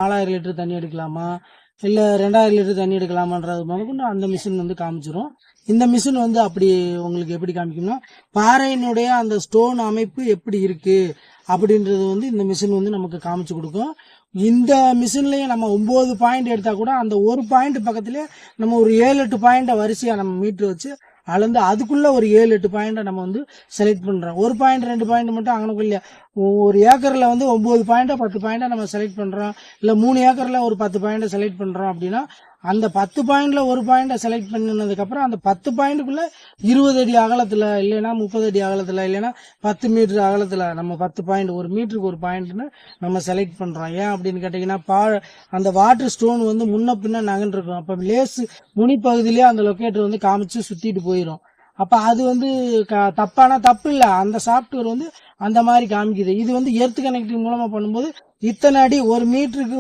4000 litre தண்ணி எடுக்கலாமா இல்லை 2000 லிட்டர் தண்ணி எடுக்கலாமான்றது முதற்கொண்டு அந்த மிஷின் வந்து காமிச்சிரும். இந்த மிஷின் வந்து அப்படி உங்களுக்கு எப்படி காமிக்கும்னா, பாறையினுடைய அந்த ஸ்டோன் அமைப்பு எப்படி இருக்கு அப்படின்றது வந்து இந்த மிஷின் வந்து நமக்கு காமிச்சு கொடுக்கும். இந்த மிஷின்லயும் நம்ம 9 பாயிண்ட் எடுத்தா கூட அந்த ஒரு பாயிண்ட் பக்கத்துலேயே நம்ம ஒரு 7-8 பாயிண்ட்டை வரிசையாக நம்ம மீட்டர் வச்சு அளந்து அதுக்குள்ள ஒரு 7-8 பாயிண்ட்டை நம்ம வந்து செலக்ட் பண்றோம். 1 பாயிண்ட் 2 பாயிண்ட் மட்டும் அங்கனக்குள்ள ஒரு ஏக்கர்ல வந்து 9 பாயிண்டா 10 பாயிண்டா நம்ம செலக்ட் பண்றோம். இல்ல 3 ஏக்கர்ல ஒரு 10 பாயிண்டை செலக்ட் பண்றோம் அப்படின்னா அந்த 10 பாயிண்ட்ல ஒரு பாயிண்டை செலக்ட் பண்ணினதுக்கு அப்புறம் அந்த 10 பாயிண்ட்டுக்குள்ள 20 அடி அகலத்துல இல்லைன்னா 30 அடி அகலத்துல இல்லைன்னா 10 மீட்டர் அகலத்துல நம்ம 10 பாயிண்ட் ஒரு மீட்டருக்கு ஒரு பாயிண்ட்னு நம்ம செலக்ட் பண்றோம். ஏன் அப்படின்னு கேட்டீங்கன்னா அந்த வாட்டர் ஸ்டோன் வந்து முன்ன பின்ன நகன்றிருக்கும். அப்ப லேஸ் முனிப்பகுதியிலேயே அந்த லொக்கேட்டர் வந்து காமிச்சு சுத்திட்டு போயிடும். அப்ப அது வந்து தப்பானா தப்பு இல்லை, அந்த சாஃப்ட்வேர் வந்து அந்த மாதிரி காமிக்குது. இது வந்து எர்த் கனெக்டிங் மூலமா பண்ணும்போது இத்தனை அடி ஒரு மீட்டருக்கு